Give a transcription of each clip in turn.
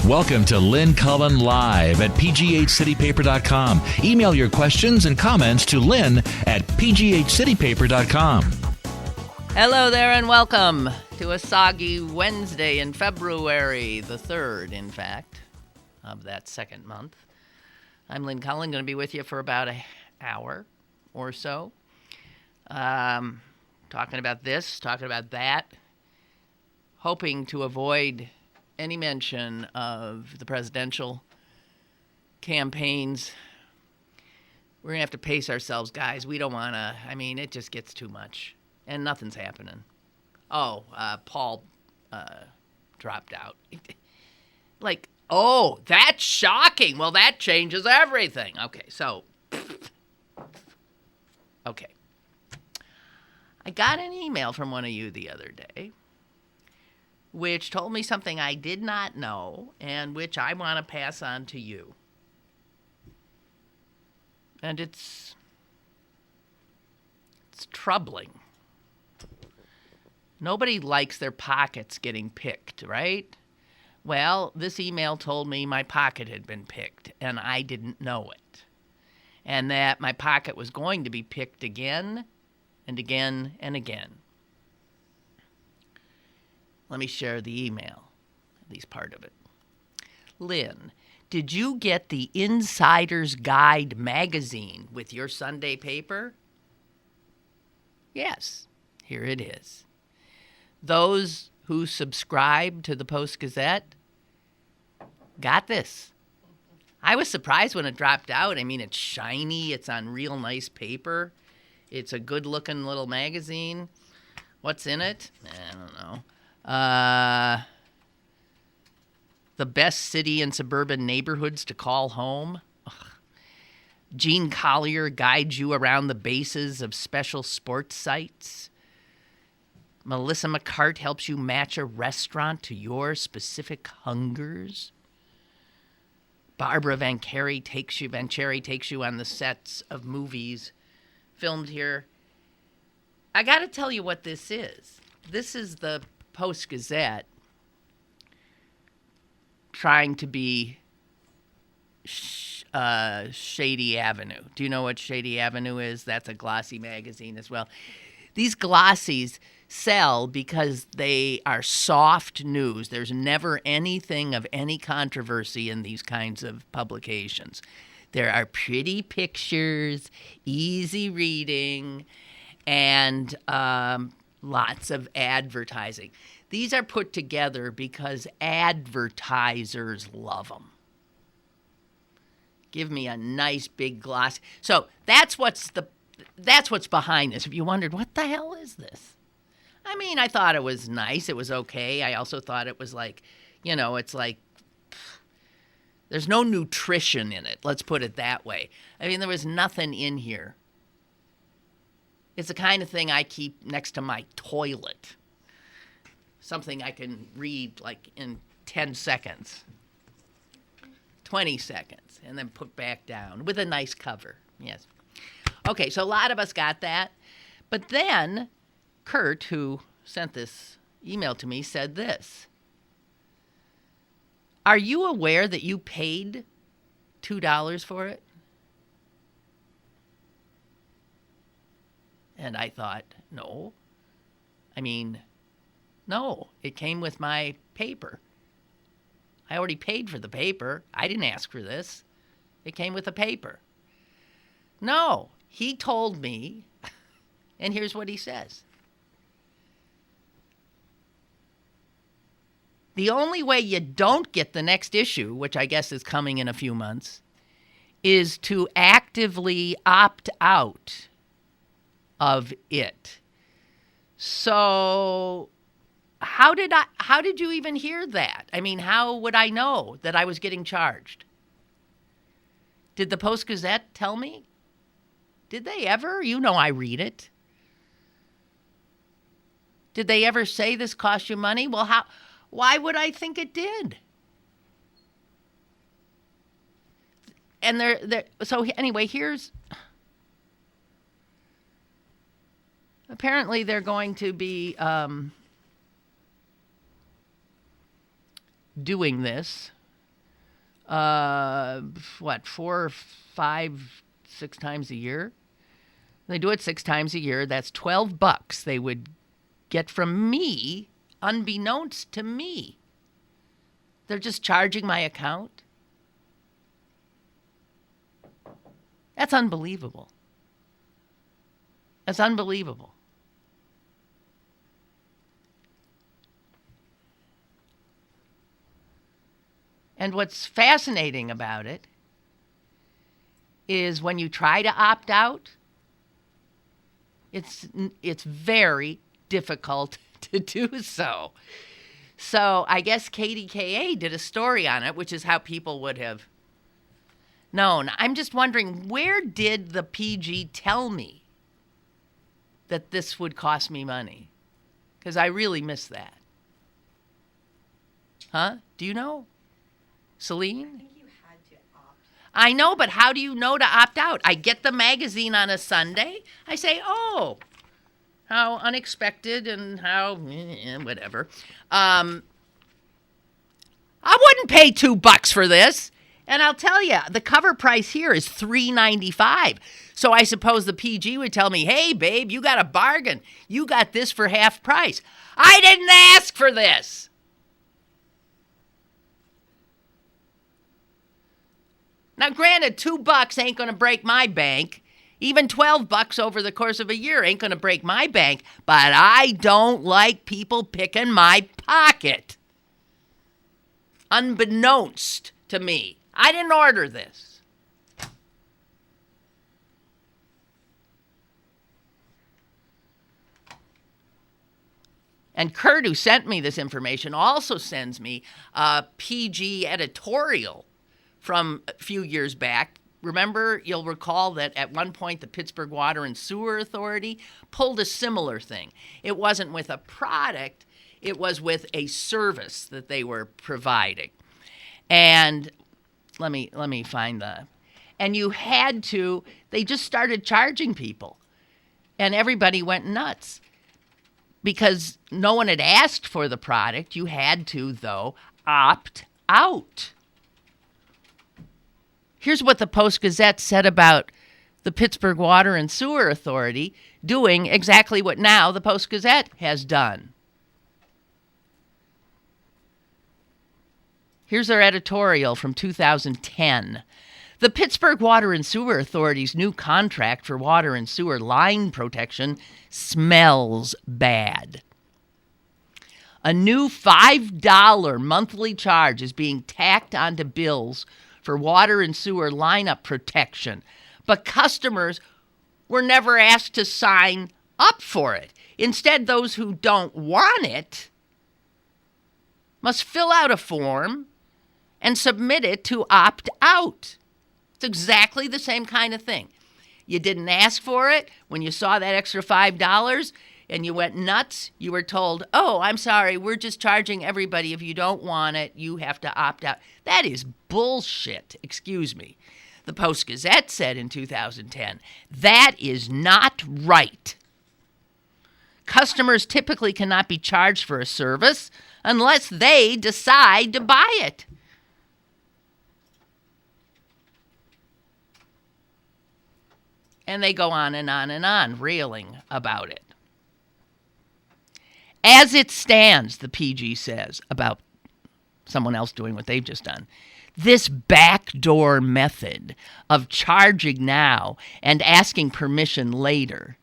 Welcome to Lynn Cullen Live at pghcitypaper.com. Email your questions and comments to Lynn at pghcitypaper.com. Hello there and welcome to a soggy Wednesday in February, the 3rd, in fact, of that second month. I'm Lynn Cullen, going to be with you for about an hour or so. Talking about this, talking about that, hoping to avoid any mention of the presidential campaigns. We're going to have to pace ourselves, guys. We don't want to, it just gets too much. And nothing's happening. Paul dropped out. That's shocking. Well, that changes everything. Okay. I got an email from one of you the other day, which told me something I did not know and which I want to pass on to you. And it's troubling. Nobody likes their pockets getting picked, right? Well, this email told me my pocket had been picked, and I didn't know it. And that my pocket was going to be picked again and again and again. Let me share the email, at least part of it. Lynn, did you get the Insider's Guide magazine with your Sunday paper? Yes, here it is. Those who subscribe to the Post-Gazette got this. I was surprised when it dropped out. It's shiny. It's on real nice paper. It's a good-looking little magazine. What's in it? I don't know. The best city and suburban neighborhoods to call home. Ugh. Gene Collier guides you around the bases of special sports sites. Melissa McCart helps you match a restaurant to your specific hungers. Barbara Vancherry takes you on the sets of movies filmed here. I got to tell you what this is. This is the Post-Gazette trying to be Shady Avenue. Do you know what Shady Avenue is? That's a glossy magazine as well. These glossies sell because they are soft news. There's never anything of any controversy in these kinds of publications. There are pretty pictures, easy reading, and lots of advertising. These are put together because advertisers love them. Give me a nice big gloss. So that's what's behind this. If you wondered, what the hell is this? I thought it was nice. It was okay. I also thought it was it's like, there's no nutrition in it. Let's put it that way. There was nothing in here. It's the kind of thing I keep next to my toilet. Something I can read in 10 seconds, 20 seconds, and then put back down with a nice cover. Yes. Okay, so a lot of us got that. But then Kurt, who sent this email to me, said this. Are you aware that you paid $2 for it? And I thought, no. No, it came with my paper. I already paid for the paper. I didn't ask for this. It came with the paper. No, he told me, and here's what he says. The only way you don't get the next issue, which I guess is coming in a few months, is to actively opt out of it. So how did you even hear that? How would I know that I was getting charged? Did the Post-Gazette tell me? Did they ever? I read it. Did they ever say this cost you money? Well, why would I think it did? And so anyway, apparently they're going to be doing this 4, 5, 6 times a year? They do it 6 times a year. That's $12 they would get from me, unbeknownst to me. They're just charging my account. That's unbelievable. That's unbelievable. And what's fascinating about it is when you try to opt out, it's very difficult to do so. So I guess KDKA did a story on it, which is how people would have known. I'm just wondering, where did the PG tell me that this would cost me money? Because I really missed that. Huh? Do you know? Celine? I think you had to opt. I know, but how do you know to opt out? I get the magazine on a Sunday. I say, oh, how unexpected and how whatever. I wouldn't pay $2 for this. And I'll tell you, the cover price here is $3.95. So I suppose the PG would tell me, hey, babe, you got a bargain. You got this for half price. I didn't ask for this. Now, granted, $2 ain't going to break my bank. Even $12 over the course of a year ain't going to break my bank. But I don't like people picking my pocket. Unbeknownst to me. I didn't order this. And Kurt, who sent me this information, also sends me a PG editorial from a few years back. Remember, you'll recall that at one point the Pittsburgh Water and Sewer Authority pulled a similar thing. It wasn't with a product, it was with a service that they were providing. And let me find the... And you had to... They just started charging people. And everybody went nuts. Because no one had asked for the product. You had to, though, opt out. Here's what the Post-Gazette said about the Pittsburgh Water and Sewer Authority doing exactly what now the Post-Gazette has done. Here's their editorial from 2010. The Pittsburgh Water and Sewer Authority's new contract for water and sewer line protection smells bad. A new $5 monthly charge is being tacked onto bills for water and sewer lineup protection, but customers were never asked to sign up for it. Instead, those who don't want it must fill out a form and submit it to opt out. It's exactly the same kind of thing. You didn't ask for it. When you saw that extra $5 and you went nuts, you were told, oh, I'm sorry, we're just charging everybody. If you don't want it, you have to opt out. That is bullshit, excuse me. The Post-Gazette said in 2010, that is not right. Customers typically cannot be charged for a service unless they decide to buy it. And they go on and on and on, railing about it. As it stands, the PG says about someone else doing what they've just done, this backdoor method of charging now and asking permission later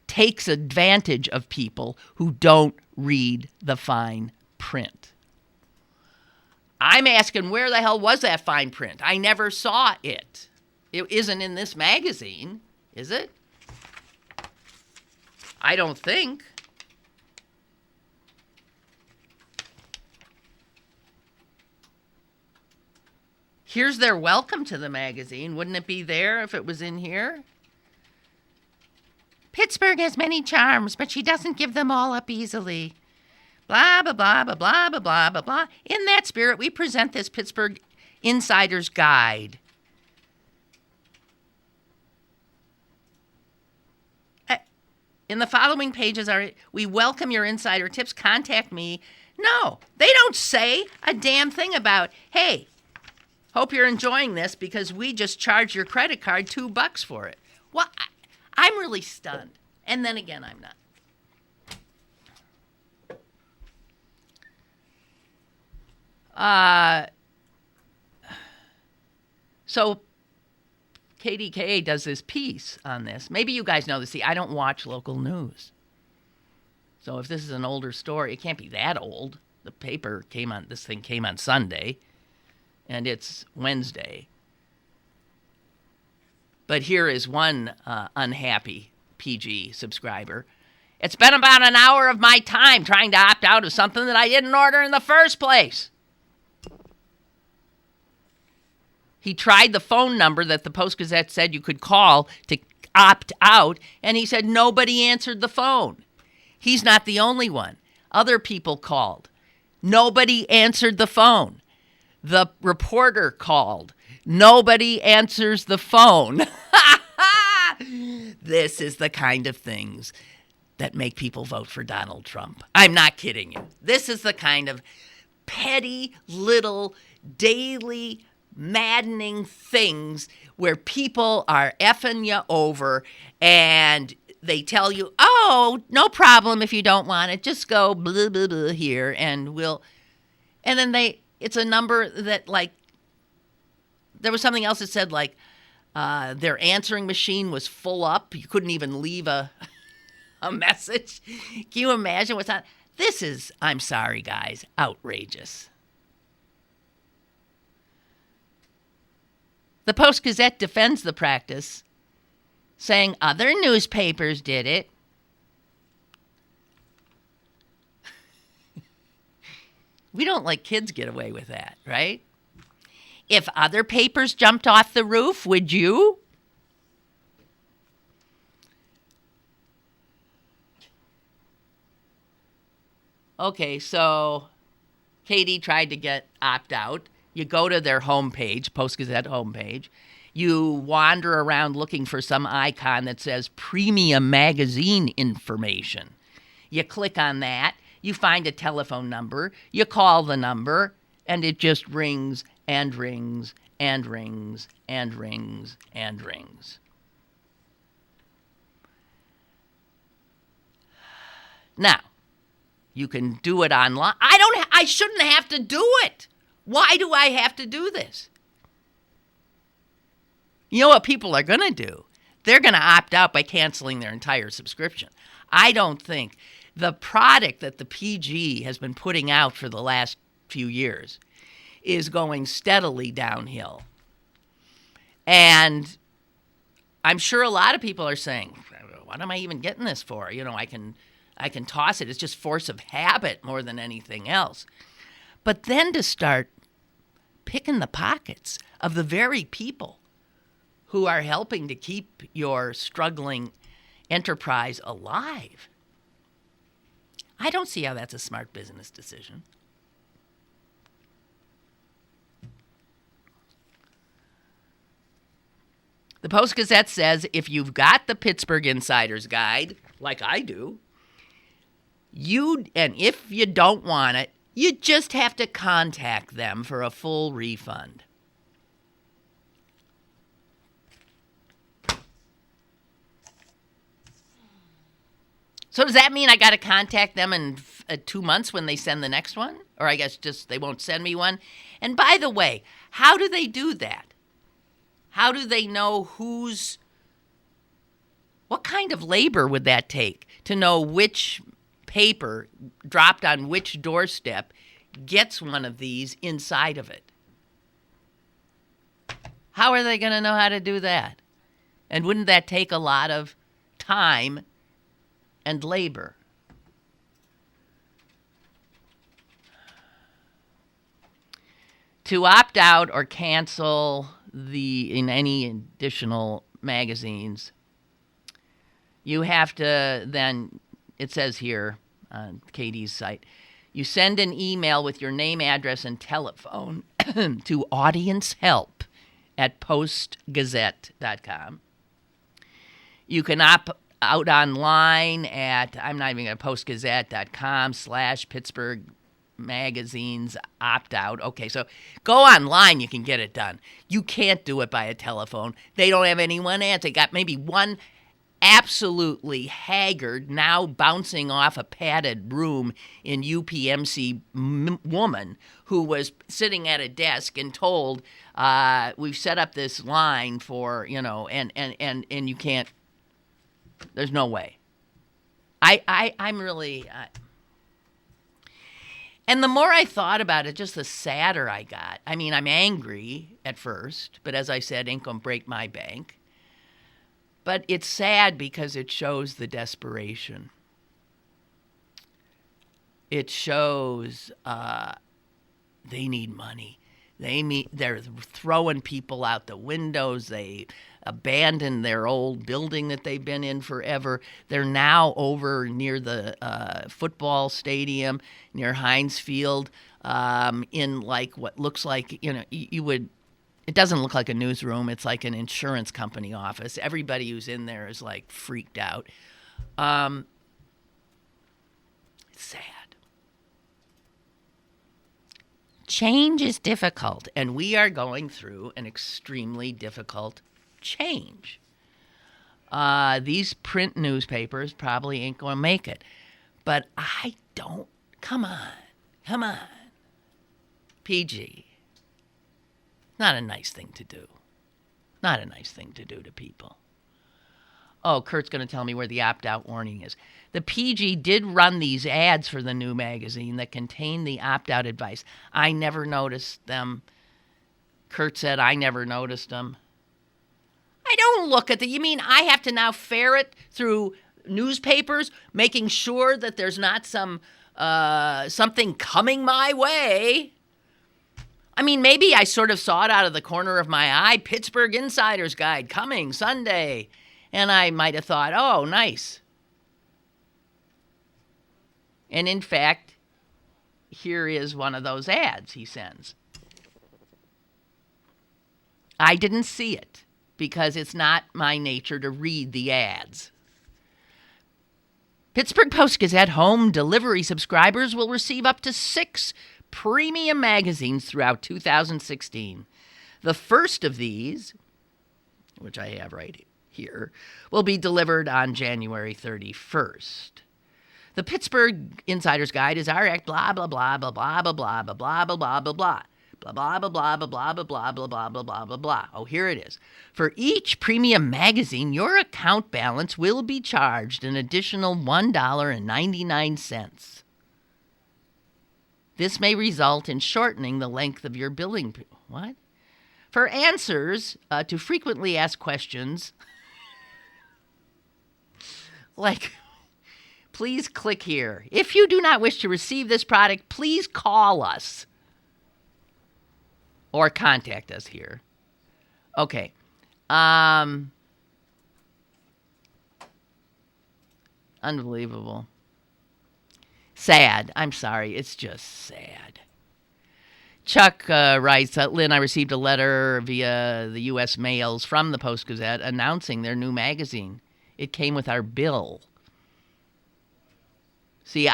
takes advantage of people who don't read the fine print. I'm asking, where the hell was that fine print? I never saw it. It isn't in this magazine, is it? I don't think. Here's their welcome to the magazine. Wouldn't it be there if it was in here? Pittsburgh has many charms, but she doesn't give them all up easily. Blah, blah, blah, blah, blah, blah, blah, blah, blah. In that spirit, we present this Pittsburgh Insider's Guide. In the following pages, we welcome your insider tips. Contact me. No, they don't say a damn thing about, hey, Hope you're enjoying this because we just charged your credit card $2 for it. Well, I'm really stunned. And then again, I'm not. So KDKA does this piece on this. Maybe you guys know this. See, I don't watch local news. So if this is an older story, it can't be that old. The paper this thing came on Sunday, and it's Wednesday. But here is one unhappy PG subscriber. It's been about an hour of my time trying to opt out of something that I didn't order in the first place. He tried the phone number that the Post-Gazette said you could call to opt out, and he said nobody answered the phone. He's not the only one. Other people called. Nobody answered the phone. The reporter called. Nobody answers the phone. This is the kind of things that make people vote for Donald Trump. I'm not kidding you. This is the kind of petty little daily maddening things where people are effing you over and they tell you, oh, no problem if you don't want it. Just go blah, blah, blah here and then it's a number that like, there was something else that said like their answering machine was full up. You couldn't even leave a message. Can you imagine what's on? This is, I'm sorry guys, outrageous. The Post-Gazette defends the practice, saying other newspapers did it. We don't let kids get away with that, right? If other papers jumped off the roof, would you? Okay, so Katie tried to get opt-out. You go to their homepage, Post-Gazette homepage. You wander around looking for some icon that says premium magazine information. You click on that. You find a telephone number. You call the number, and it just rings and rings and rings and rings and rings. Now, you can do it online. I shouldn't have to do it. Why do I have to do this? You know what people are going to do? They're going to opt out by canceling their entire subscription. I don't think the product that the PG has been putting out for the last few years is going steadily downhill. And I'm sure a lot of people are saying, what am I even getting this for? You know, I can toss it. It's just force of habit more than anything else. But then to start picking the pockets of the very people who are helping to keep your struggling enterprise alive, I don't see how that's a smart business decision. The Post-Gazette says if you've got the Pittsburgh Insider's Guide, like I do, and if you don't want it, you just have to contact them for a full refund. So does that mean I got to contact them in 2 months when they send the next one? Or I guess just they won't send me one? And by the way, how do they do that? How do they know what kind of labor would that take to know which paper dropped on which doorstep gets one of these inside of it? How are they going to know how to do that? And wouldn't that take a lot of time and labor? To opt out or cancel in any additional magazines, you have to then, it says here on Katie's site, you send an email with your name, address, and telephone to audiencehelp@postgazette.com. You can opt out online at, I'm not even going to, postgazette.com/Pittsburgh magazines opt out. Okay, so go online, you can get it done. You can't do it by a telephone. They don't have anyone answer. They got maybe one absolutely haggard, now bouncing off a padded room in UPMC woman who was sitting at a desk and told, we've set up this line for, and you can't, there's no way. I'm really... and the more I thought about it, just the sadder I got. I mean, I'm angry at first, but as I said, ain't gonna break my bank. But it's sad because it shows the desperation. It shows they need money. They're throwing people out the windows. They abandoned their old building that they've been in forever. They're now over near the football stadium, near Heinz Field, in like what looks like, you would... It doesn't look like a newsroom. It's like an insurance company office. Everybody who's in there is like freaked out. It's sad. Change is difficult, and we are going through an extremely difficult change. These print newspapers probably ain't going to make it. But come on. PG. Not a nice thing to do. Not a nice thing to do to people. Oh, Kurt's going to tell me where the opt-out warning is. The PG did run these ads for the new magazine that contained the opt-out advice. I never noticed them. Kurt said, I never noticed them. I don't look at you mean I have to now ferret through newspapers, making sure that there's not something coming my way? I mean, maybe I sort of saw it out of the corner of my eye. Pittsburgh Insider's Guide coming Sunday. And I might have thought, oh, nice. And in fact, here is one of those ads he sends. I didn't see it because it's not my nature to read the ads. Pittsburgh Post-Gazette home delivery subscribers will receive up to 6 premium magazines throughout 2016. The first of these, which I have right here, will be delivered on January 31st. The Pittsburgh Insider's Guide is our act, blah, blah, blah, blah, blah, blah, blah, blah, blah, blah, blah, blah, blah. Blah, blah, blah, blah, blah, blah, blah, blah, blah, blah, blah, blah, blah, blah. Oh, here it is. For each premium magazine, your account balance will be charged an additional $1.99. This may result in shortening the length of your billing. What? For answers to frequently asked questions, like, please click here. If you do not wish to receive this product, please call us or contact us here. Okay. Unbelievable. Sad. I'm sorry. It's just sad. Chuck writes, Lynn, I received a letter via the U.S. mails from the Post-Gazette announcing their new magazine. It came with our bill. See,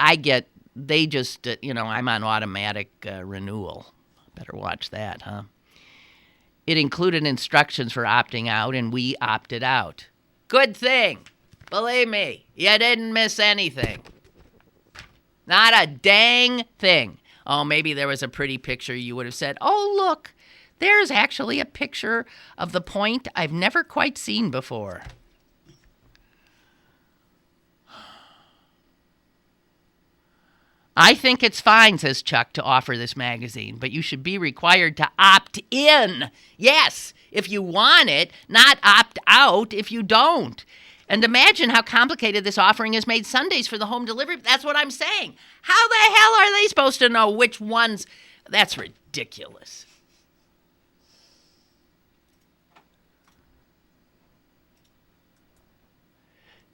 they just, I'm on automatic renewal. Better watch that, huh? It included instructions for opting out, and we opted out. Good thing. Believe me, you didn't miss anything. Not a dang thing. Oh, maybe there was a pretty picture you would have said, oh, look, there's actually a picture of the point I've never quite seen before. I think it's fine, says Chuck, to offer this magazine, but you should be required to opt in. Yes, if you want it, not opt out if you don't. And imagine how complicated this offering is made Sundays for the home delivery. That's what I'm saying. How the hell are they supposed to know which ones? That's ridiculous.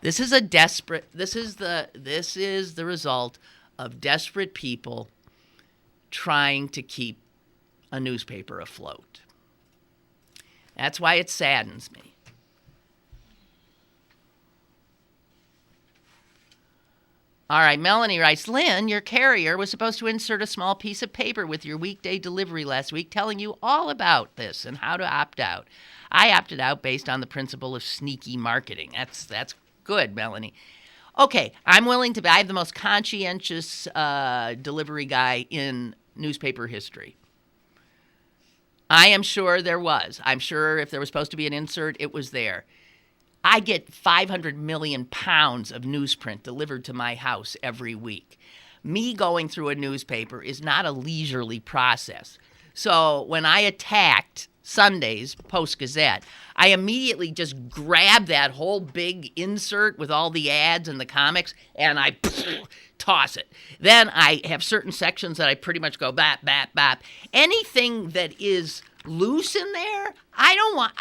This is the result of desperate people trying to keep a newspaper afloat. That's why it saddens me. All right, Melanie writes, Lynn, your carrier was supposed to insert a small piece of paper with your weekday delivery last week telling you all about this and how to opt out. I opted out based on the principle of sneaky marketing. That's good, Melanie. Okay, I'm willing to. I have the most conscientious delivery guy in newspaper history. I am sure there was. I'm sure if there was supposed to be an insert, it was there. I get 500 million pounds of newsprint delivered to my house every week. Me going through a newspaper is not a leisurely process. So when I attacked Sunday's Post-Gazette, I immediately just grabbed that whole big insert with all the ads and the comics, and I toss it. Then I have certain sections that I pretty much go bap, bap, bap. Anything that is loose in there, I don't want...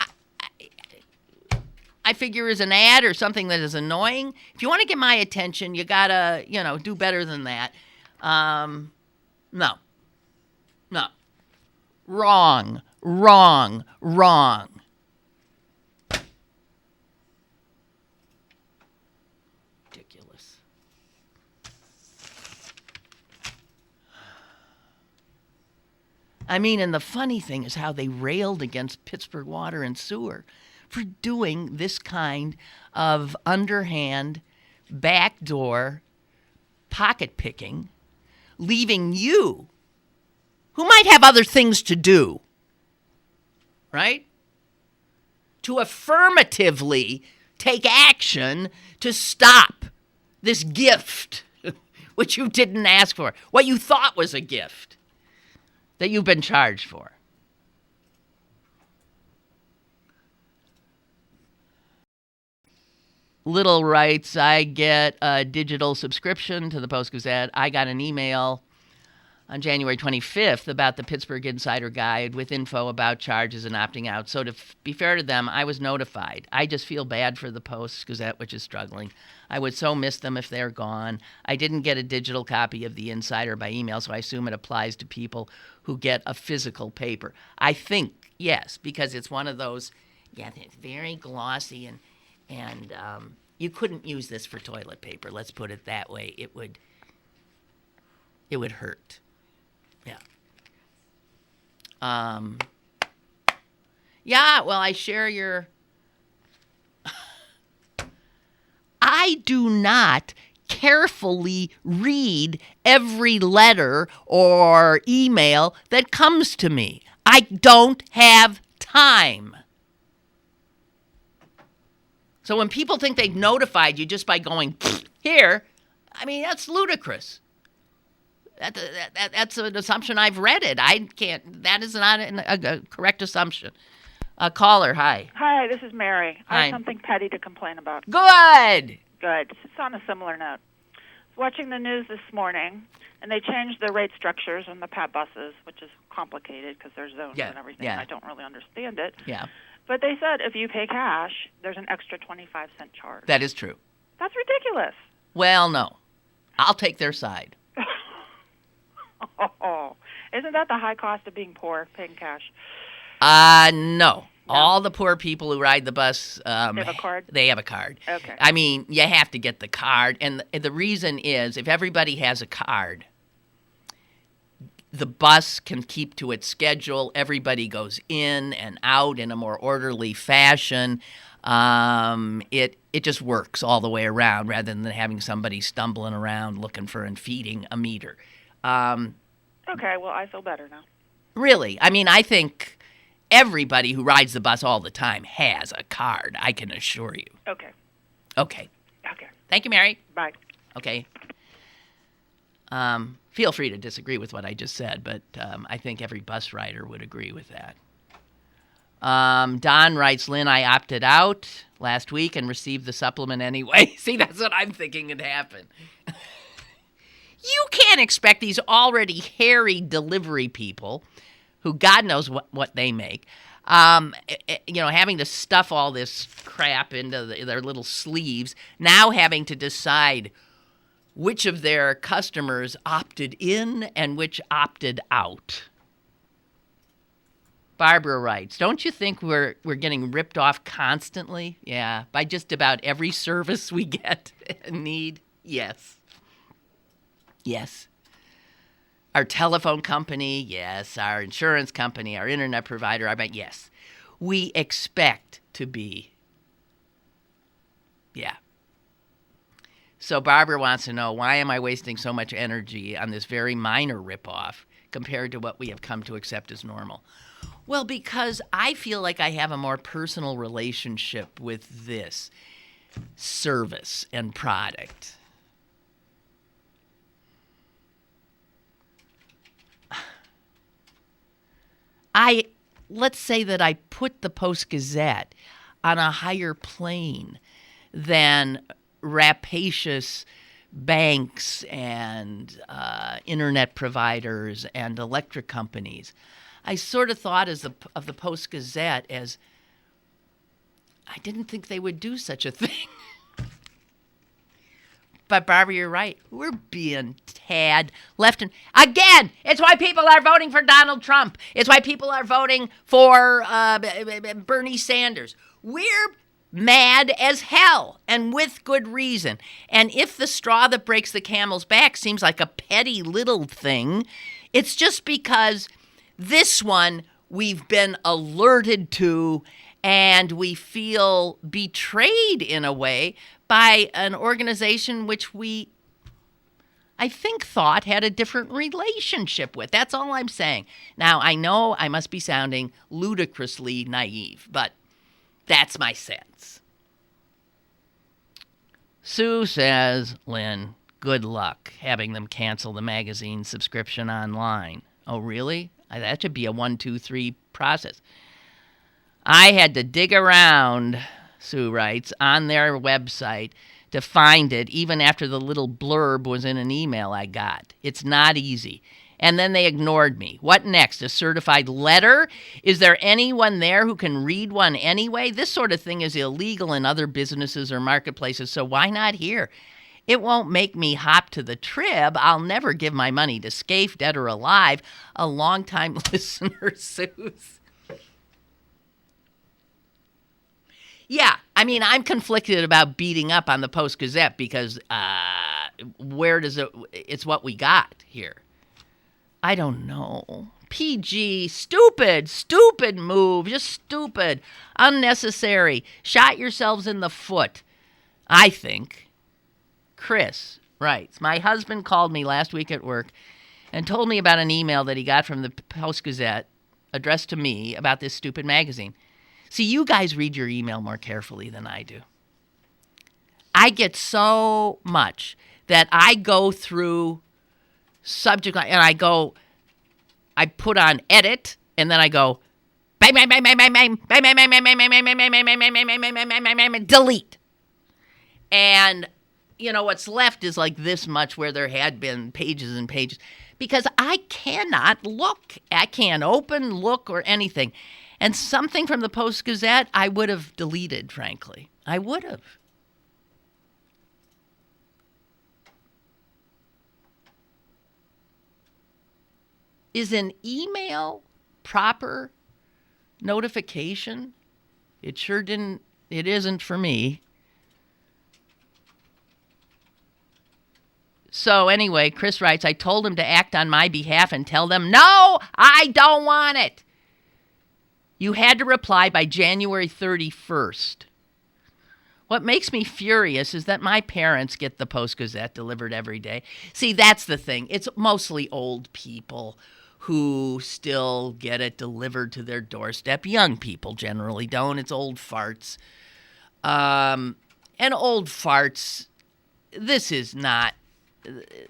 I figure is an ad or something that is annoying. If you want to get my attention, you gotta, do better than that. No. Wrong. Ridiculous. I mean, and the funny thing is how they railed against Pittsburgh Water and Sewer for doing this kind of underhand, backdoor pocket picking, leaving you, who might have other things to do, right, to affirmatively take action to stop this gift, which you didn't ask for, what you thought was a gift that you've been charged for. Little writes, I get a digital subscription to the Post-Gazette. I got an email on January 25th about the Pittsburgh Insider Guide with info about charges and opting out. So to be fair to them, I was notified. I just feel bad for the Post-Gazette, which is struggling. I would so miss them if they're gone. I didn't get a digital copy of the Insider by email, so I assume it applies to people who get a physical paper. I think, yes, because it's one of those, it's very glossy and you couldn't use this for toilet paper. Let's put it that way. It would hurt. Yeah. Well, I share your... I do not carefully read every letter or email that comes to me. I don't have time. So when people think they've notified you just by going, here, I mean, that's ludicrous. That's an assumption. I've read it. That is not a correct assumption. Caller, hi. Hi, this is Mary. Hi. I have something petty to complain about. Good. It's on a similar note. I was watching the news this morning, and they changed the rate structures on the PAT buses, which is complicated because there's zones and everything. Yeah. I don't really understand it. Yeah. But they said if you pay cash, there's an extra 25-cent charge. That is true. That's ridiculous. Well, no. I'll take their side. Oh, isn't that the high cost of being poor, paying cash? No. All the poor people who ride the bus, they have a card? They have a card. Okay. I mean, you have to get the card. And the reason is if everybody has a card, the bus can keep to its schedule. Everybody goes in and out in a more orderly fashion. It just works all the way around rather than having somebody stumbling around looking for and feeding a meter. Okay, well, I feel better now. Really? I mean, I think everybody who rides the bus all the time has a card, I can assure you. Okay. Okay. Thank you, Mary. Bye. Okay. Feel free to disagree with what I just said, but I think every bus rider would agree with that. Don writes, Lynn, I opted out last week and received the supplement anyway. See, that's what I'm thinking would happen. You can't expect these already hairy delivery people, who God knows what they make, having to stuff all this crap into their little sleeves, now having to decide which of their customers opted in and which opted out. Barbara writes, don't you think we're getting ripped off constantly? Yeah, by just about every service we get and need. Yes. Yes. Our telephone company, yes. Our insurance company, our internet provider, yes. We expect to be. Yeah. So Barbara wants to know, why am I wasting so much energy on this very minor ripoff compared to what we have come to accept as normal? Well, because I feel like I have a more personal relationship with this service and product. Let's say that I put the Post-Gazette on a higher plane than rapacious banks and internet providers and electric companies. I sort of thought of the Post-Gazette as, I didn't think they would do such a thing. But Barbara, you're right. We're being tad left and again. It's why people are voting for Donald Trump. It's why people are voting for Bernie Sanders. We're mad as hell, and with good reason. And if the straw that breaks the camel's back seems like a petty little thing, it's just because this one we've been alerted to, and we feel betrayed in a way by an organization which we, I think, thought had a different relationship with. That's all I'm saying. Now, I know I must be sounding ludicrously naive, but that's my sense. Sue says, Lynn, good luck having them cancel the magazine subscription online. Oh, really? That should be a 1, 2, 3 process. I had to dig around, Sue writes, on their website to find it, even after the little blurb was in an email I got. It's not easy. And then they ignored me. What next? A certified letter? Is there anyone there who can read one anyway? This sort of thing is illegal in other businesses or marketplaces, so why not here? It won't make me hop to the Trib. I'll never give my money to Scaife, dead or alive. A longtime listener, sues. Yeah, I mean, I'm conflicted about beating up on the Post-Gazette because it's what we got here. I don't know. PG, stupid move, just stupid, unnecessary. Shot yourselves in the foot, I think. Chris writes, my husband called me last week at work and told me about an email that he got from the Post-Gazette addressed to me about this stupid magazine. See, you guys read your email more carefully than I do. I get so much that I go through subject and I put on edit, and then I go bang, bang, bang, bang, bang, bang, bang, bang, bang, bang, bang, bang, bang, bang, bang, bang, bang, delete. And you know what's left is like this much where there had been pages and pages, because I cannot look. I can't open, look, or anything. And something from the Post-Gazette I would have deleted, frankly. I would have. Is an email proper notification? It isn't for me. So anyway, Chris writes, I told him to act on my behalf and tell them, no, I don't want it. You had to reply by January 31st. What makes me furious is that my parents get the Post-Gazette delivered every day. See, that's the thing. It's mostly old people who still get it delivered to their doorstep. Young people generally don't. It's old farts. And old farts, this is not,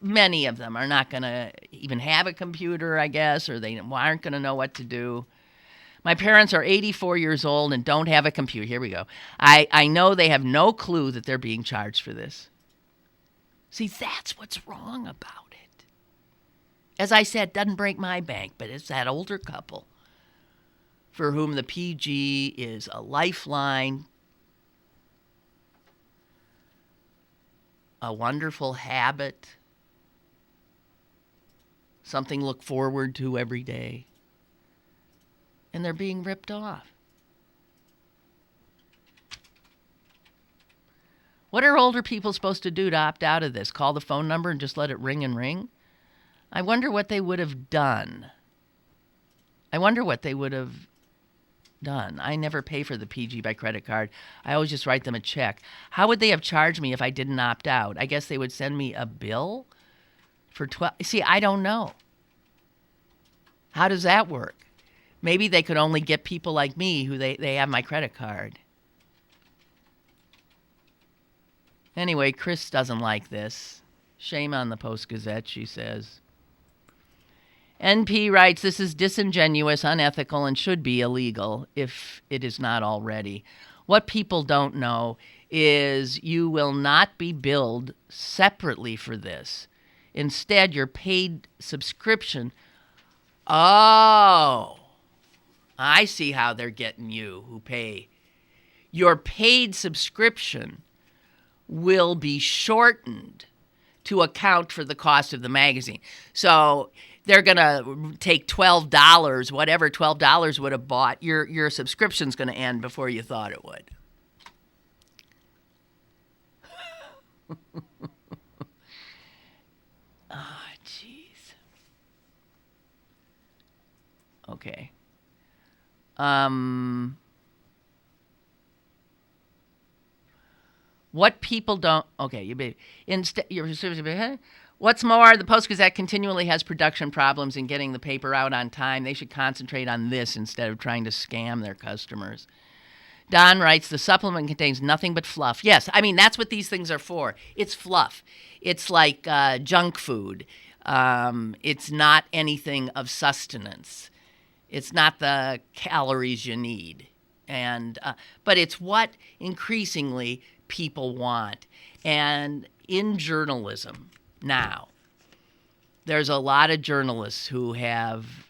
many of them are not going to even have a computer, I guess, or they aren't going to know what to do. My parents are 84 years old and don't have a computer. Here we go. I know they have no clue that they're being charged for this. See, that's what's wrong about it. As I said, doesn't break my bank, but it's that older couple for whom the PG is a lifeline, a wonderful habit, something to look forward to every day. And they're being ripped off. What are older people supposed to do to opt out of this? Call the phone number and just let it ring and ring? I wonder what they would have done. I never pay for the PG by credit card. I always just write them a check. How would they have charged me if I didn't opt out? I guess they would send me a bill for 12. See, I don't know. How does that work? Maybe they could only get people like me who they have my credit card. Anyway, Chris doesn't like this. Shame on the Post-Gazette, she says. NP writes, this is disingenuous, unethical, and should be illegal if it is not already. What people don't know is you will not be billed separately for this. Instead, your paid subscription... Oh, I see how they're getting you who pay. Your paid subscription will be shortened to account for the cost of the magazine. So they're going to take $12, whatever $12 would have bought. Your subscription's going to end before you thought it would. Oh, jeez. Okay. What people don't... Okay, what's more, the Post-Gazette continually has production problems in getting the paper out on time. They should concentrate on this instead of trying to scam their customers. Don writes, the supplement contains nothing but fluff. Yes, I mean, that's what these things are for. It's fluff. It's like junk food. It's not anything of sustenance. It's not the calories you need. But it's what increasingly people want. And in journalism now, there's a lot of journalists who have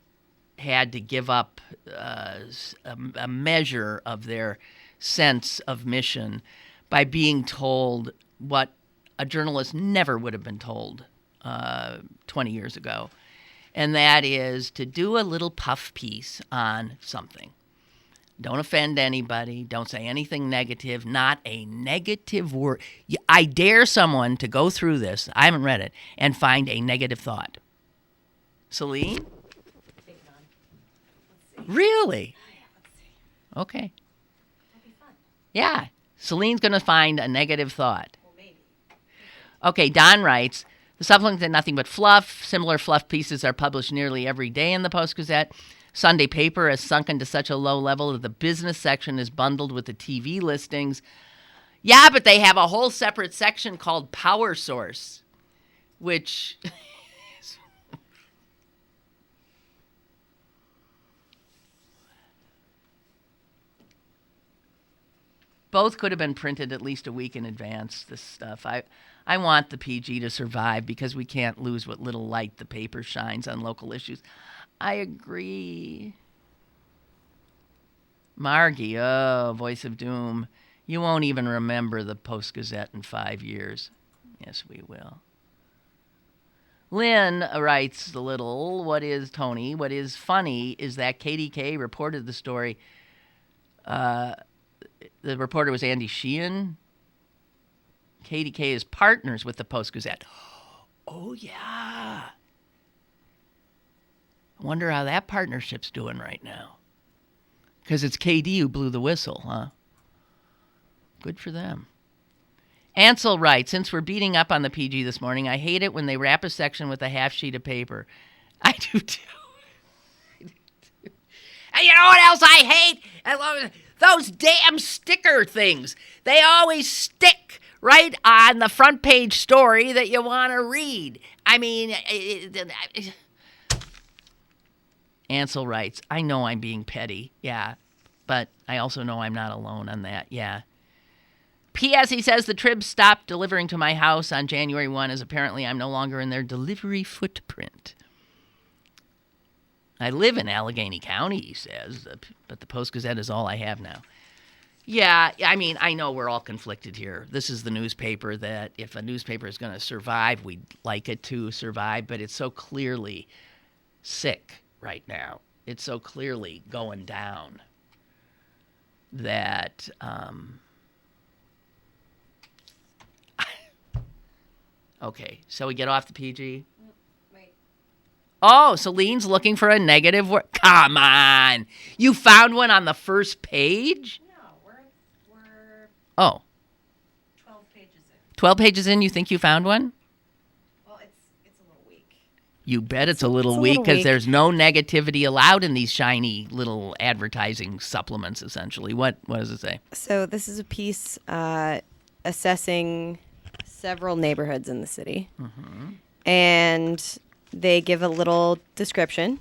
had to give up a measure of their sense of mission by being told what a journalist never would have been told 20 years ago. And that is to do a little puff piece on something. Don't offend anybody. Don't say anything negative. Not a negative word. I dare someone to go through this, I haven't read it, and find a negative thought. Celine? Really? Okay. That'd be fun. Yeah. Celine's going to find a negative thought. Well, maybe. Okay, Don writes, the supplement is nothing but fluff. Similar fluff pieces are published nearly every day in the Post-Gazette. Sunday paper has sunken to such a low level that the business section is bundled with the TV listings. Yeah, but they have a whole separate section called Power Source, which... Both could have been printed at least a week in advance, this stuff. I want the PG to survive because we can't lose what little light the paper shines on local issues. I agree. Margie, oh, voice of doom. You won't even remember the Post-Gazette in 5 years. Yes, we will. Lynn writes a little, what is funny is that KDK reported the story. The reporter was Andy Sheehan. KDK is partners with the Post-Gazette. Oh, yeah. I wonder how that partnership's doing right now. Because it's KD who blew the whistle, huh? Good for them. Ansel writes, since we're beating up on the PG this morning, I hate it when they wrap a section with a half sheet of paper. I do too. And you know what else I hate? I love those damn sticker things. They always stick right on the front page story that you want to read. I mean... Ansel writes, I know I'm being petty, yeah, but I also know I'm not alone on that, yeah. P.S. He says the Trib stopped delivering to my house on January 1 as apparently I'm no longer in their delivery footprint. I live in Allegheny County, he says, but the Post-Gazette is all I have now. Yeah, I mean, I know we're all conflicted here. This is the newspaper that if a newspaper is going to survive, we'd like it to survive, but it's so clearly sick right now. It's so clearly going down that Okay, so we get off the PG? Wait. Oh, Celine's looking for a negative word. Come on. You found one on the first page? No, we're Oh, 12 pages in. 12 pages in, you think you found one? Well, it's a little weak. You bet it's a little a weak little because weak. there's no negativity allowed in these shiny little advertising supplements, essentially. What does it say? So this is a piece assessing several neighborhoods in the city. And they give a little description.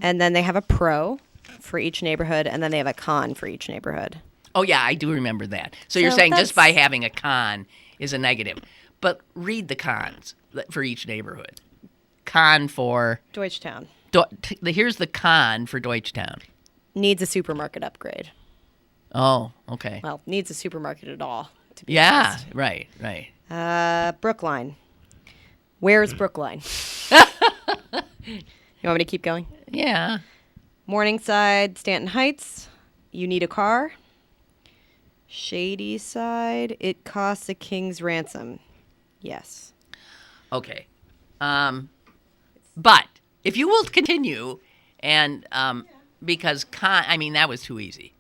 And then they have a pro for each neighborhood, and then they have a con for each neighborhood. Oh, yeah, I do remember that. So you're So saying just by that's- having a con is a negative. But read the cons for each neighborhood. Con for... Deutschtown Here's the con for Deutschtown. needs a supermarket upgrade. Oh, okay. Well, needs a supermarket at all, to be Yeah, honest. right. Brookline. Where is Brookline? You want me to keep going? Yeah. Morningside, Stanton Heights, you need a car. Shady Side, it costs a king's ransom. Yes. Okay. But if you will continue, and because that was too easy.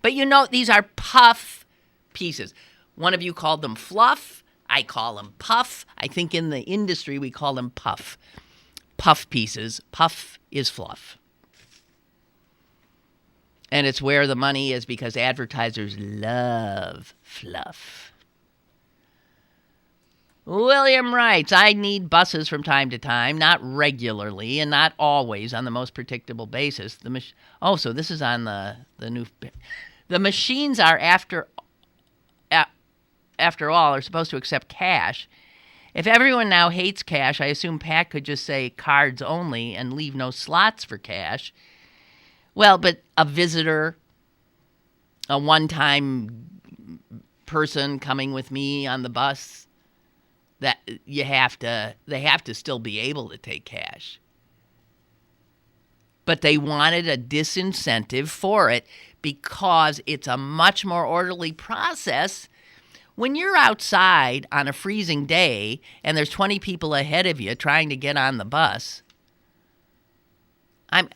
But these are puff pieces. One of you called them fluff. I call them puff. I think in the industry we call them puff. Puff pieces. Puff is fluff. And it's where the money is because advertisers love fluff. William writes, I need buses from time to time, not regularly and not always on the most predictable basis. So this is on the new... The machines are, after all, are supposed to accept cash. If everyone now hates cash, I assume Pat could just say cards only and leave no slots for cash. Well, but a visitor, a one-time person coming with me on the bus, that they have to still be able to take cash. But they wanted a disincentive for it because it's a much more orderly process. When you're outside on a freezing day and there's 20 people ahead of you trying to get on the bus, I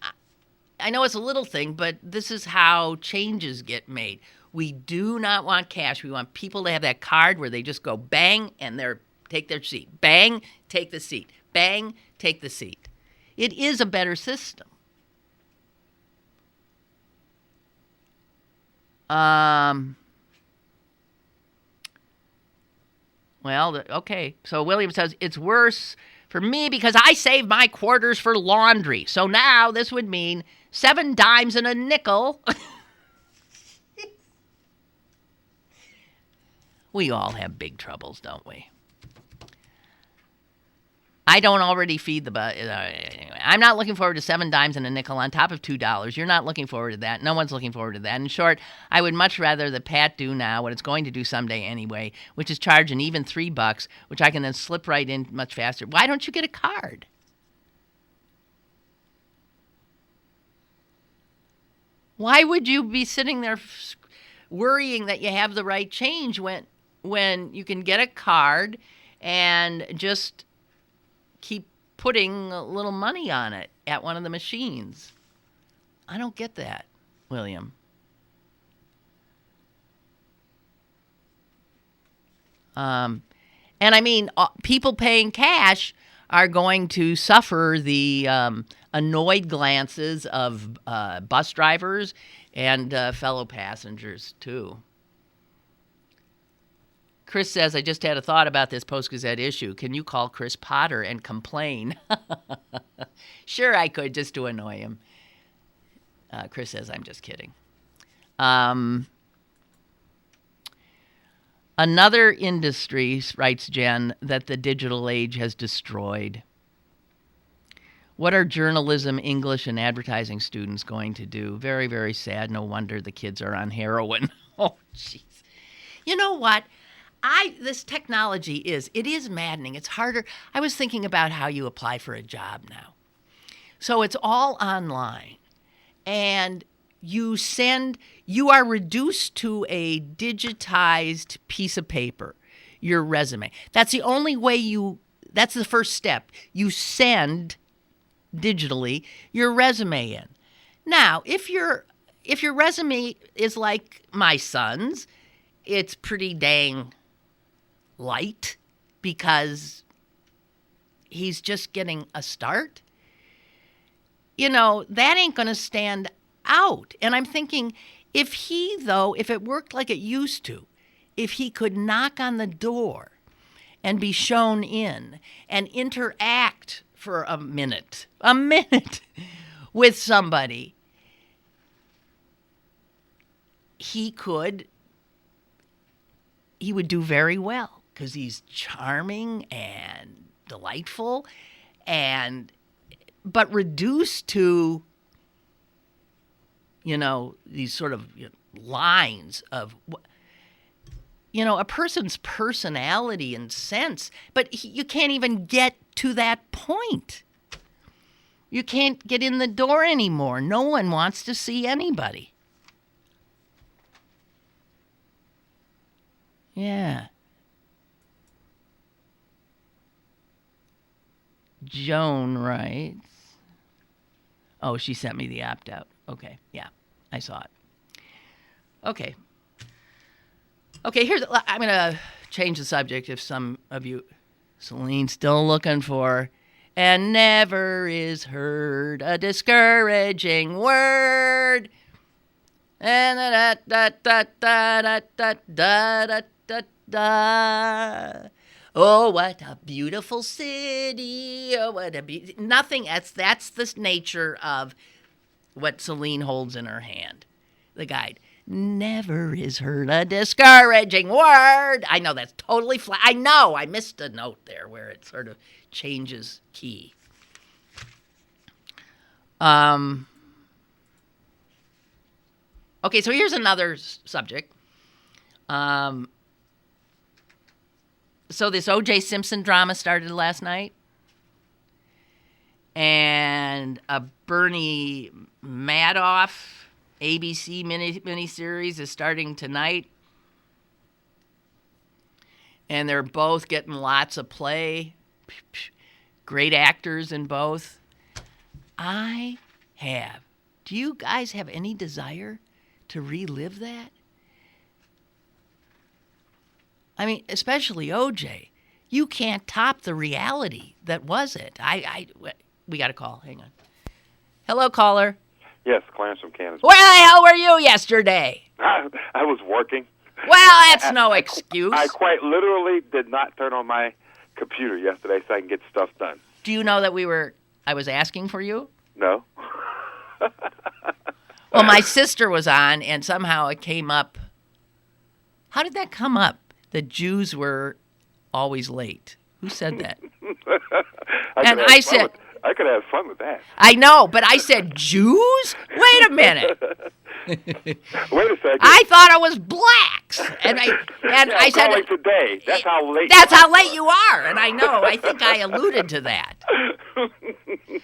know it's a little thing, but this is how changes get made. We do not want cash. We want people to have that card where they just go bang and take their seat. Bang, take the seat. Bang, take the seat. It is a better system. Okay. So William says, it's worse for me because I save my quarters for laundry. So now this would mean 7 dimes and a nickel. We all have big troubles, don't we? I don't already feed the bus. Anyway, I'm not looking forward to 7 dimes and a nickel on top of $2. You're not looking forward to that. No one's looking forward to that. In short, I would much rather that Pat do now what it's going to do someday anyway, which is charge an even $3, which I can then slip right in much faster. Why don't you get a card? Why would you be sitting there worrying that you have the right change when you can get a card and just keep putting a little money on it at one of the machines? I don't get that, William. And I mean, people paying cash are going to suffer the annoyed glances of bus drivers and fellow passengers, too. Chris says, I just had a thought about this Post-Gazette issue. Can you call Chris Potter and complain? Sure, I could, just to annoy him. Chris says, I'm just kidding. Another industry, writes Jen, that the digital age has destroyed. What are journalism, English, and advertising students going to do? Very, very sad. No wonder the kids are on heroin. Oh, jeez. You know what? This technology it is maddening. It's harder. I was thinking about how you apply for a job now. So it's all online. And you are reduced to a digitized piece of paper. your resume. That's the only way that's the first step. You send digitally your resume in. Now, if your resume is like my son's, it's pretty dang light because he's just getting a start. That ain't going to stand out. And I'm thinking, if it worked like it used to, if he could knock on the door and be shown in and interact for a minute with somebody, he would do very well because he's charming and delightful, but reduced to, these sort of lines of, a person's personality and sense, but you can't even get to that point. You can't get in the door anymore. No one wants to see anybody. Yeah. Joan writes. Oh, she sent me the opt-out. Okay, yeah, I saw it. Okay, I'm going to change the subject if some of you, Celine's still looking for, and never is heard a discouraging word. And da. Oh, what a beautiful city. Oh, what a nothing. That's the nature of what Celine holds in her hand. The guide. Never is heard a discouraging word. I know that's totally flat. I know I missed a note there where it sort of changes key. Okay, so here's another subject. So this O.J. Simpson drama started last night. And a Bernie Madoff ABC miniseries is starting tonight. And they're both getting lots of play. Great actors in both. Do you guys have any desire to relive that? I mean, especially OJ. You can't top the reality that was it. We got a call. Hang on. Hello, caller. Yes, Clarence from Kansas. Where the hell were you yesterday? I was working. Well, that's no excuse. I quite literally did not turn on my computer yesterday so I can get stuff done. Do you know that I was asking for you? No. Well, my sister was on, and somehow it came up. How did that come up? The Jews were always late. Who said that? I said, I could have fun with that. I know, but I said, Jews? Wait a minute. Wait a second. I thought it was blacks. And I said, calling today. That's how late. That's how late you are. And I know. I think I alluded to that.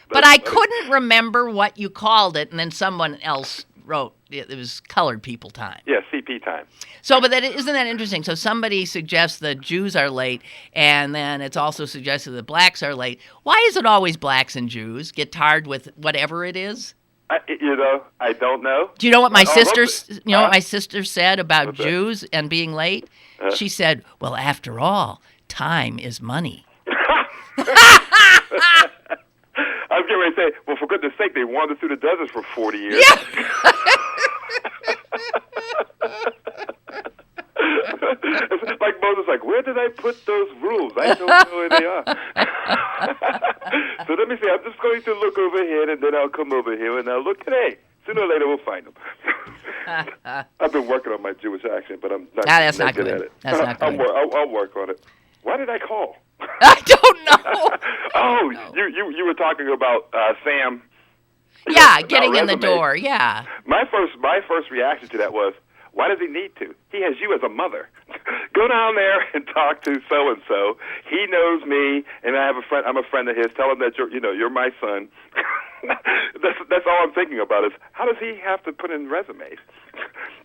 But I couldn't remember what you called it, and then someone else wrote it was colored people time. Yeah, CP time. So, but isn't that interesting? So somebody suggests that Jews are late, and then it's also suggested that blacks are late. Why is it always blacks and Jews get tarred with whatever it is? I don't know. Do you know what my sister said about Jews and being late? She said, "Well, after all, time is money." I was getting ready to say, well, for goodness sake, they wandered through the desert for 40 years. Yeah. Like Moses, where did I put those rules? I don't know where they are. So let me see. I'm just going to look over here, and then I'll come over here, and I'll look. Hey, sooner or later we'll find them. I've been working on my Jewish accent, but I'm not, that's not not good good at it. That's not good. I'll work on it. Why did I call? I don't know. You were talking about Sam. Yeah, getting in the door. Yeah. My first reaction to that was, why does he need to? He has you as a mother. Go down there and talk to so and so. He knows me, and I have a friend. I'm a friend of his. Tell him that you're my son. That's all I'm thinking about is how does he have to put in resumes?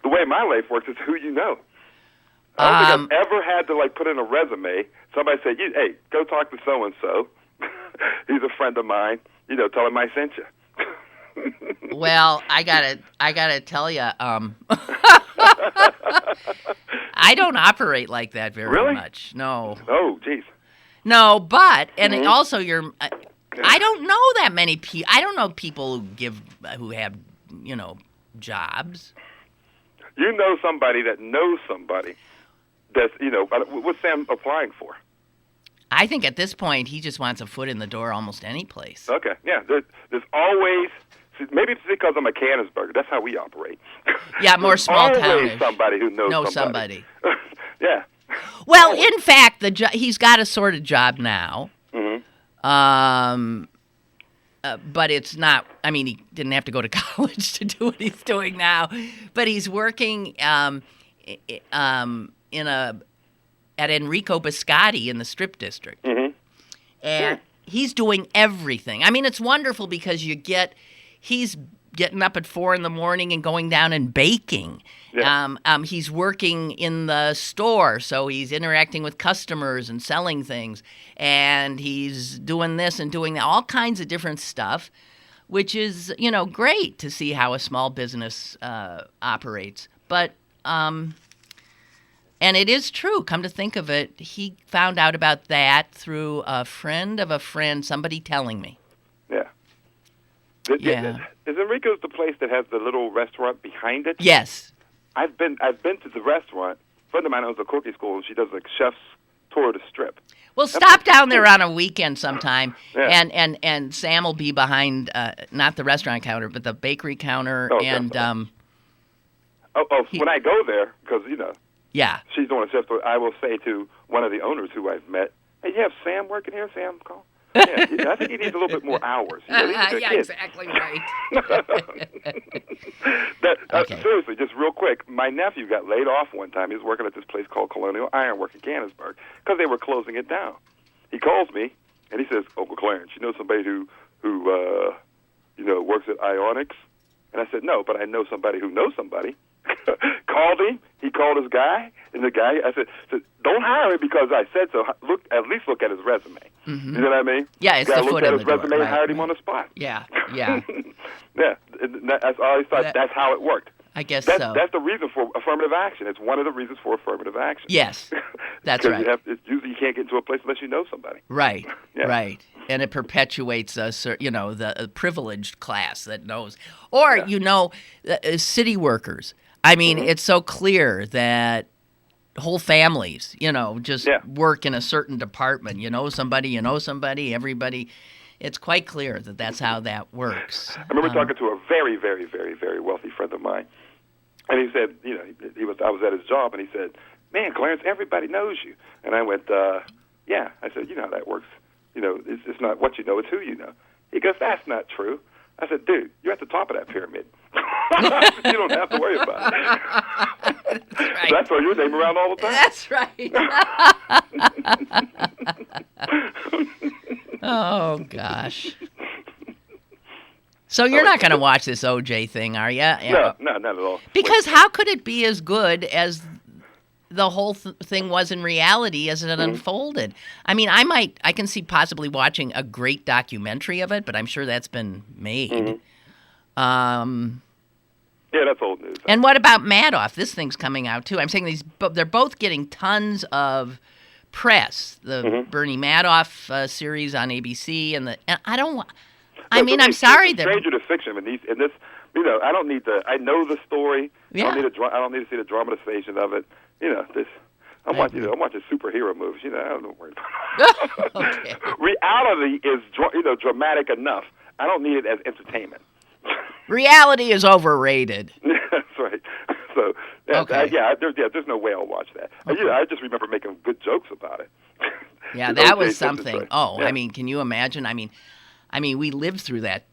The way my life works is who you know. I don't think I've ever had to put in a resume. Somebody said, "Hey, go talk to so and so. He's a friend of mine. Tell him I sent you." Well, I gotta tell you, I don't operate like that very much. No. Oh, jeez. No, but also I don't know that many people. I don't know people who have jobs. You know somebody that knows somebody that's what's Sam applying for? I think at this point he just wants a foot in the door almost any place. Okay, yeah. There's always. Maybe it's because I'm a Canonsburger. That's how we operate. Yeah, more small town. Always somebody who knows somebody. Yeah. Well, in fact, he's got a sort of job now. Mm-hmm. But it's not. I mean, he didn't have to go to college to do what he's doing now. But he's working at Enrico Biscotti in the Strip District, and he's doing everything. I mean, it's wonderful because he's getting up at 4 a.m. and going down and baking. Yeah. He's working in the store, so he's interacting with customers and selling things. And he's doing this and doing that, all kinds of different stuff, which is, great to see how a small business operates. But, and it is true, come to think of it, he found out about that through a friend of a friend, somebody telling me. Yeah. Is Enrico's the place that has the little restaurant behind it? Yes. I've been to the restaurant. A friend of mine owns a cookie school, and she does chef's tour of the Strip. Well, stop down there on a weekend sometime, and Sam will be behind not the restaurant counter, but the bakery counter. Oh, and when I go there, because she's doing a chef's tour, I will say to one of the owners who I've met, "Hey, you have Sam working here? Sam, call." Yeah, I think he needs a little bit more hours. Exactly right. Seriously, just real quick, my nephew got laid off one time. He was working at this place called Colonial Ironwork in Canonsburg because they were closing it down. He calls me, and he says, "Uncle Clarence, you know somebody who works at Ionics?" And I said, "No, but I know somebody who knows somebody." Called him. He called his guy, and the guy, I said, "Don't hire him because I said so. At least look at his resume." Mm-hmm. You know what I mean? Yeah, it's the foot in the door. Looked at his resume and hired him on the spot. Yeah. Yeah. I always thought that's how it worked. I guess so. That's the reason for affirmative action. It's one of the reasons for affirmative action. Yes, that's right. Usually you can't get into a place unless you know somebody. Right, right. And it perpetuates the privileged class that knows. Or, city workers. I mean, it's so clear that whole families, just work in a certain department. You know somebody, everybody. It's quite clear that that's how that works. I remember talking to a very, very, very, very wealthy friend of mine, and he said, I was at his job, and he said, "Man, Clarence, everybody knows you." And I went, "Yeah." I said, "You know how that works. It's not what you know, it's who you know." He goes, "That's not true." I said, "Dude, you're at the top of that pyramid. You don't have to worry about it." That's right. That's why your name around all the time. That's right. Oh, gosh. So you're not going to watch this OJ thing, are you? No, not at all. Because how could it be as good as the whole thing was in reality as it unfolded? I mean, I can see possibly watching a great documentary of it, but I'm sure that's been made. Mm-hmm. Yeah, that's old news. And what about Madoff? This thing's coming out too. I'm saying they're both getting tons of press. The Bernie Madoff series on ABC, and I don't want. I mean, I'm sorry that stranger to fiction. In this, I don't need to. I know the story. Yeah. I don't need to see the dramatization of it. I'm watching superhero movies. I don't worry about it. Okay. Reality is dramatic enough. I don't need it as entertainment. Reality is overrated. That's right. So there's no way I'll watch that. Okay. I just remember making good jokes about it. Yeah, that was something. Oh, yeah. I mean, can you imagine? I mean, we lived through that,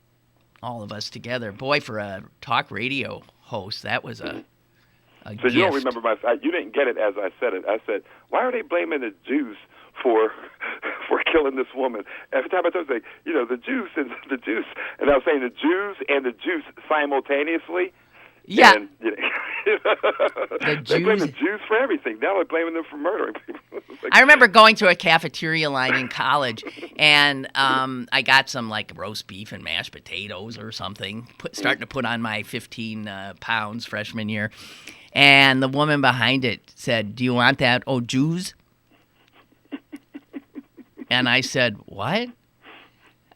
all of us together. Boy, for a talk radio host, that was a So gift. You don't remember you didn't get it as I said it. I said, "Why are they blaming the Jews for killing this woman?" Every time I told them, the Jews and the Jews, and I was saying the Jews and the Jews simultaneously. Yeah. And, The They blame the Jews. Jews for everything. Now they're blaming them for murdering people. It's like, I remember going to a cafeteria line in college, and I got some like roast beef and mashed potatoes or something, starting to put on my 15 pounds freshman year. And the woman behind it said, "Do you want that? Oh, Jews?" And I said, "What?"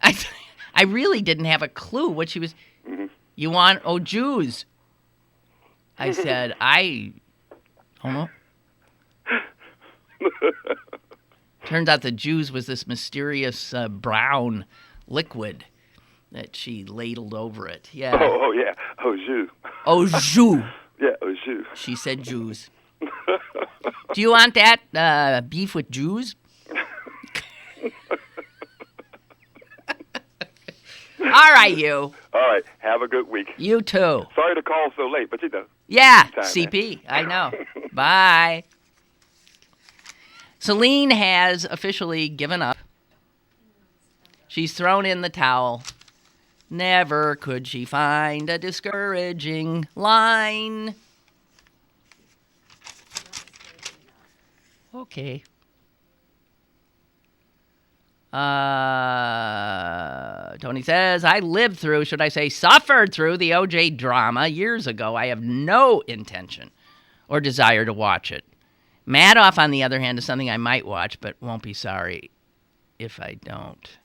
I really didn't have a clue what she was. You want oh Jews? I said, I don't know. Turns out the Jews was this mysterious brown liquid that she ladled over it. Yeah. Oh yeah. Oh, Jew. Oh, Jew. Yeah, oh, Jew. She said Jews. Do you want that beef with Jews? All right, you. All right. Have a good week. You too. Sorry to call so late, but you know. Yeah, Time, CP. I know. Bye. Celine has officially given up. She's thrown in the towel. Never could she find a discouraging line. Okay. Tony says, I lived through, should I say, suffered through the OJ drama years ago. I have no intention or desire to watch it. Madoff, on the other hand, is something I might watch, but won't be sorry if I don't.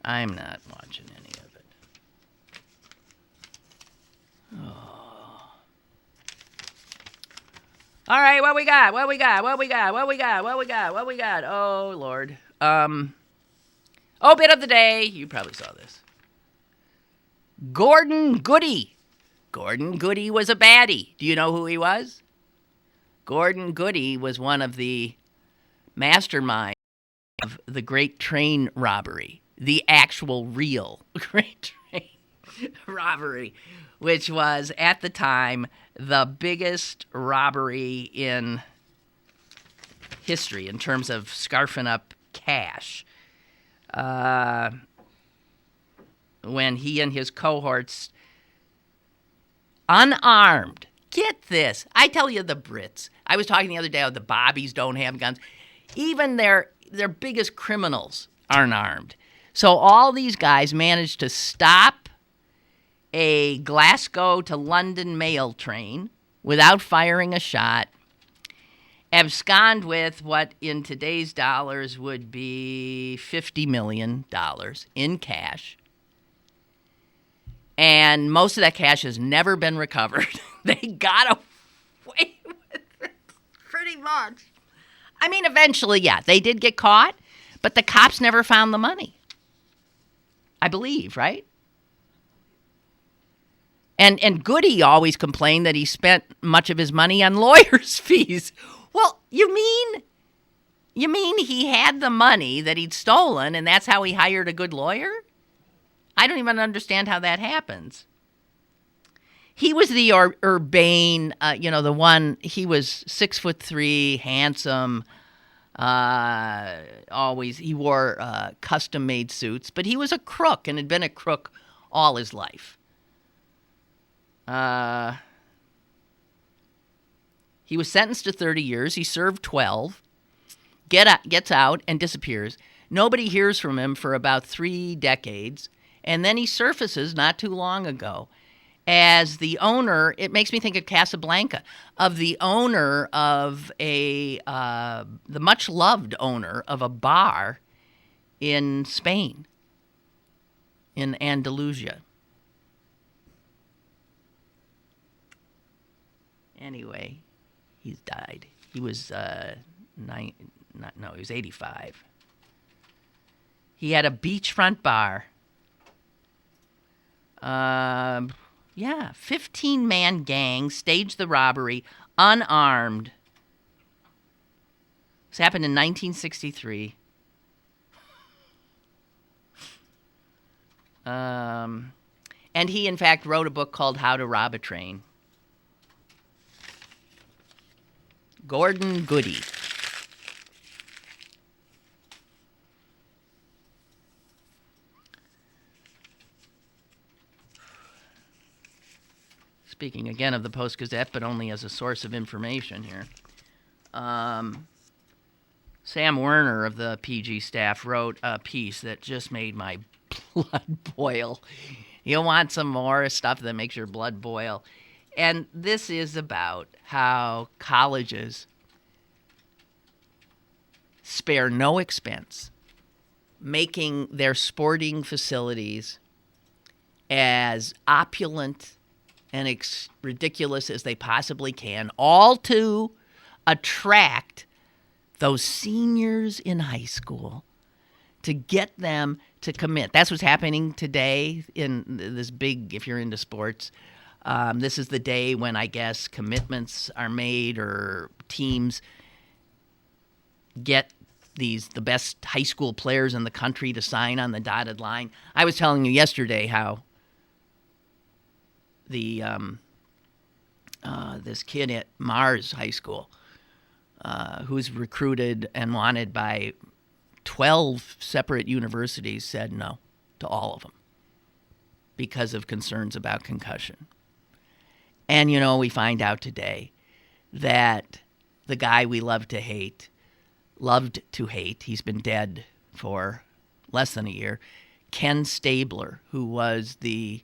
I'm not watching any of it. Oh. All right, what we got? Oh, Lord. Bit of the day. You probably saw this. Gordon Goody. Gordon Goody was a baddie. Do you know who he was? Gordon Goody was one of the masterminds of the Great Train Robbery. The actual real Great Train Robbery, which was at the time the biggest robbery in history in terms of scarfing up cash. When he and his cohorts, unarmed, get this, I tell you, the Brits, I was talking the other day how the bobbies don't have guns. Even their biggest criminals aren't armed. So all these guys managed to stop a Glasgow to London mail train without firing a shot, abscond with what in today's dollars would be $50 million in cash. And most of that cash has never been recovered. They got away with it pretty much. I mean, eventually, yeah, they did get caught, but the cops never found the money. I believe, right? And Goody always complained that he spent much of his money on lawyers' fees. Well, you mean he had the money that he'd stolen, and that's how he hired a good lawyer? I don't even understand how that happens. He was the urbane, the one, he was 6'3", handsome, always, he wore custom-made suits, but he was a crook and had been a crook all his life. He was sentenced to 30 years. He served 12, gets out and disappears. Nobody hears from him for about 3 decades, and then he surfaces not too long ago as the owner, it makes me think of Casablanca, of the owner of the much-loved owner of a bar in Spain, in Andalusia. Anyway, he's died. He was he was 85. He had a beachfront bar. 15-man gang staged the robbery unarmed. This happened in 1963. And he, in fact, wrote a book called How to Rob a Train. Gordon Goody. speaking again of the Post-Gazette, but only as a source of information here. Sam Werner of the PG staff wrote a piece that just made my blood boil. You want some more stuff that makes your blood boil. And this is about how colleges spare no expense making their sporting facilities as opulent and ridiculous as they possibly can, all to attract those seniors in high school, to get them to commit. That's what's happening today in this big, if you're into sports, this is the day when I guess commitments are made or teams get the best high school players in the country to sign on the dotted line. I was telling you yesterday how this kid at Mars High School, who's recruited and wanted by 12 separate universities, said no to all of them because of concerns about concussion. And, we find out today that the guy we loved to hate, he's been dead for less than a year, Ken Stabler, who was the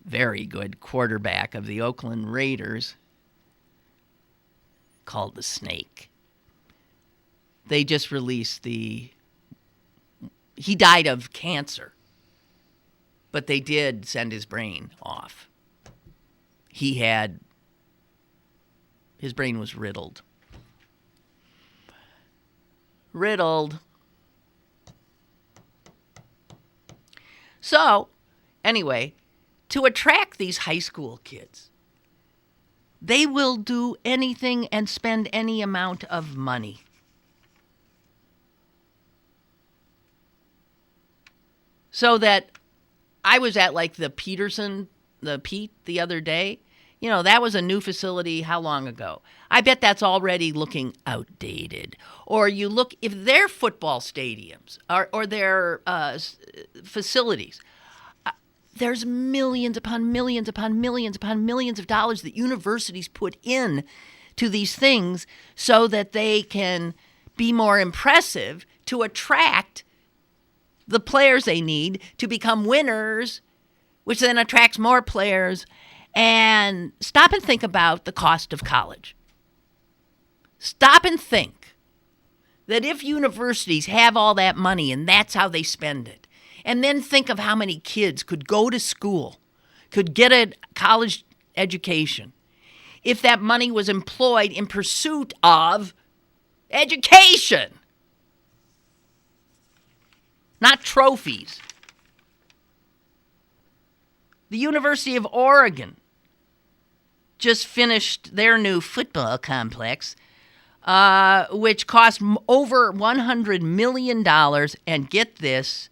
very good quarterback of the Oakland Raiders, called the Snake. They just released he died of cancer, but they did send his brain off. His brain was riddled. So, anyway, to attract these high school kids, they will do anything and spend any amount of money. So that I was at the Pete the other day. That was a new facility how long ago? I bet that's already looking outdated. Or you look, if their football stadiums or their facilities, there's millions upon millions upon millions upon millions of dollars that universities put in to these things so that they can be more impressive to attract the players they need to become winners, which then attracts more players. And stop and think about the cost of college. Stop and think that if universities have all that money and that's how they spend it, and then think of how many kids could go to school, could get a college education, if that money was employed in pursuit of education, not trophies. The University of Oregon just finished their new football complex, which cost over $100 million, and get this,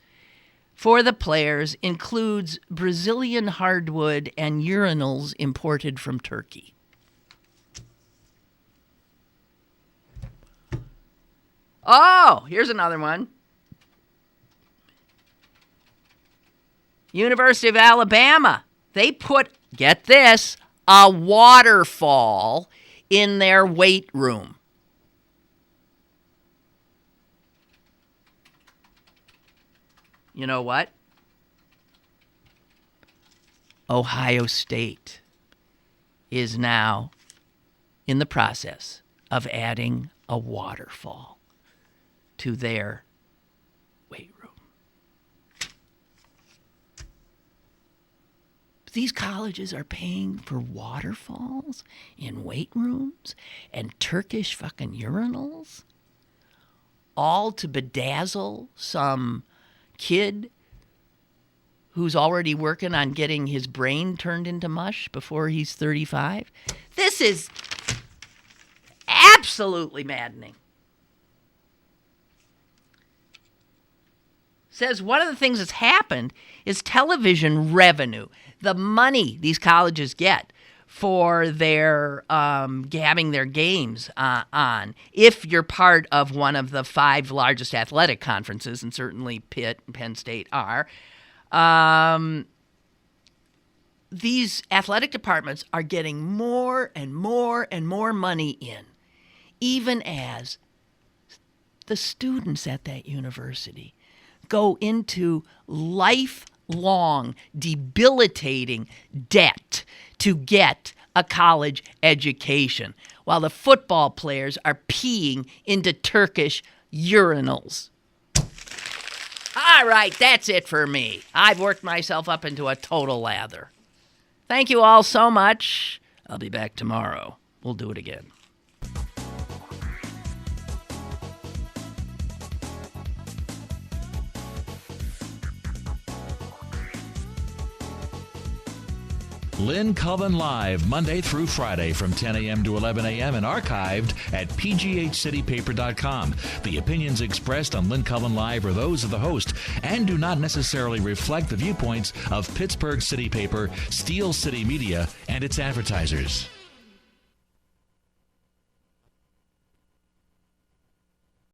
for the players, includes Brazilian hardwood and urinals imported from Turkey. Oh, here's another one. University of Alabama, they put, get this, a waterfall in their weight room. You know what? Ohio State is now in the process of adding a waterfall to their weight room. These colleges are paying for waterfalls in weight rooms and Turkish fucking urinals, all to bedazzle some kid who's already working on getting his brain turned into mush before he's 35. This is absolutely maddening. Says one of the things that's happened is television revenue, the money these colleges get for their having their games on. If you're part of one of the 5 largest athletic conferences, and certainly Pitt and Penn State are, these athletic departments are getting more and more and more money in, even as the students at that university go into lifelong, debilitating debt to get a college education, while the football players are peeing into Turkish urinals. All right, that's it for me. I've worked myself up into a total lather. Thank you all so much. I'll be back tomorrow. We'll do it again. Lynn Cullen Live, Monday through Friday from 10 a.m. to 11 a.m. and archived at pghcitypaper.com. The opinions expressed on Lynn Cullen Live are those of the host and do not necessarily reflect the viewpoints of Pittsburgh City Paper, Steel City Media, and its advertisers.